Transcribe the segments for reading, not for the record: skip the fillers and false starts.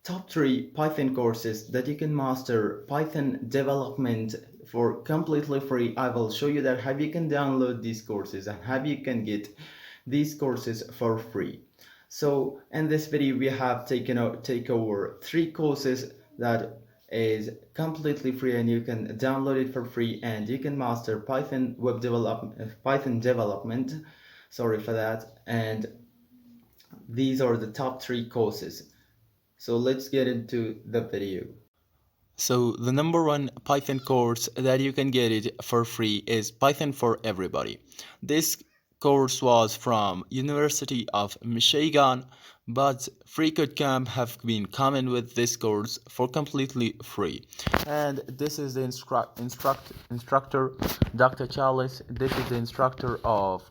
top 3 Python courses that you can master Python development for completely free. I will show you that how you can download these courses and how you can get these courses for free. So in this video we have take over 3 courses that is completely free and you can download it for free and you can master Python development. Sorry for that. And these are the top 3 courses. So let's get into the video. So the number one Python course that you can get it for free is Python for Everybody. This course was from University of Michigan, but FreeCodeCamp have been coming with this course for completely free. And this is the instructor, Dr. Charles. This is the instructor of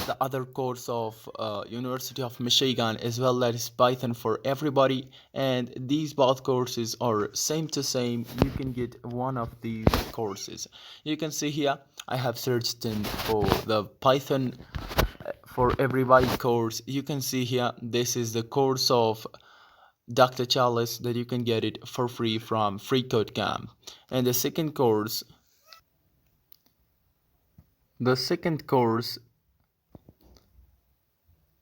the other course of University of Michigan as well, that is Python for Everybody, and these both courses are same to same. You can get one of these courses. You can see here I have searched in for the Python for Everybody course. You can see here this is the course of Dr. Charles that you can get it for free from FreeCodeCamp. And the second course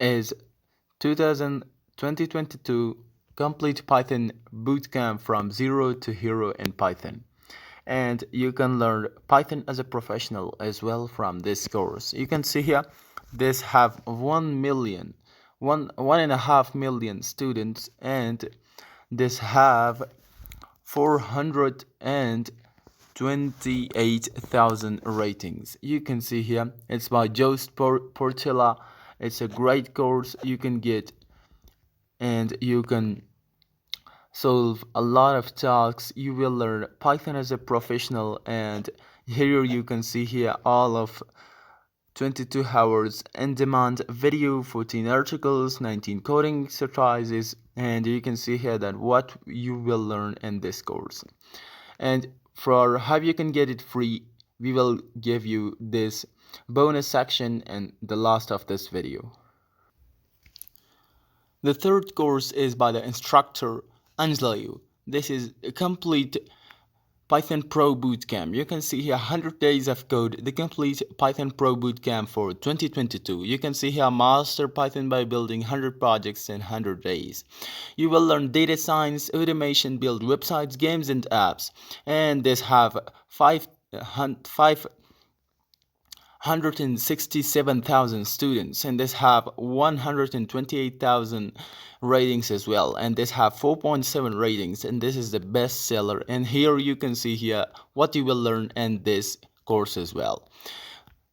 is 2022 Complete Python Bootcamp from Zero to Hero in Python. And you can learn Python as a professional as well from this course. You can see here this have 1.5 million students, and this have 428,000 ratings. You can see here it's by Joost Portilla. It's a great course you can get, and you can solve a lot of tasks. You will learn Python as a professional, and here you can see here all of 22 hours in demand video, 14 articles, 19 coding exercises, and you can see here that what you will learn in this course. And for how you can get it free, we will give you this bonus section in the last of this video. The third course is by the instructor Angela Yu. This is a complete Python Pro Bootcamp. You can see here 100 days of code, the complete Python Pro Bootcamp for 2022. You can see here master Python by building 100 projects in 100 days. You will learn data science, automation, build websites, games and apps. And this have 567,000 students, and this have 128,000 ratings as well, and this have 4.7 ratings, and this is the best seller. And here you can see here what you will learn in this course as well,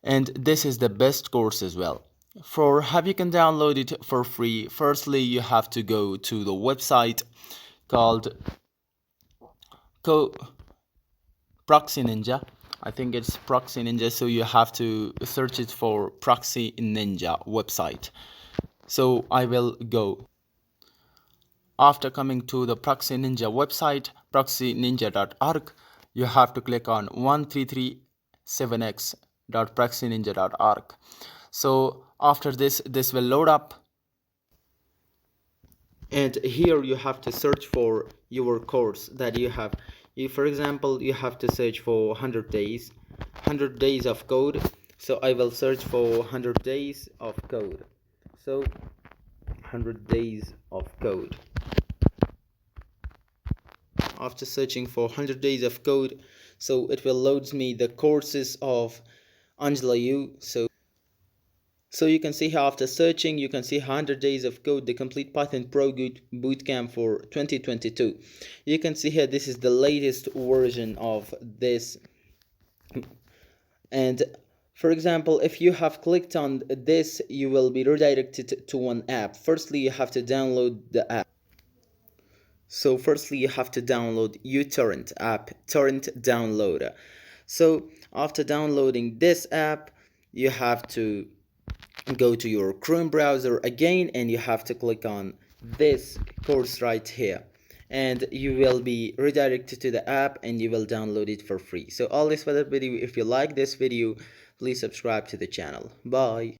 and this is the best course as well. For how you can download it for free, firstly you have to go to the website called Proxy Ninja. I think it's Proxy Ninja, so you have to search it for Proxy Ninja website. So I will go. After coming to the Proxy Ninja website, proxyninja.org, you have to click on 1337x.proxyninja.org. So after this will load up. And here you have to search for your course that you have. For example, you have to search for 100 days of code. So I will search for 100 days of code. So 100 days of code. After searching for 100 days of code, so it will load me the courses of Angela Yu. So you can see here after searching, you can see 100 days of code, the complete Python Pro Bootcamp for 2022. You can see here this is the latest version of this. And for example, if you have clicked on this, you will be redirected to one app. Firstly, you have to download the app. So firstly, you have to download uTorrent app, torrent downloader. So after downloading this app, you have to go to your Chrome browser again, and you have to click on this course right here, and you will be redirected to the app and you will download it for free. So all this for the video. If you like this video, please subscribe to the channel. Bye.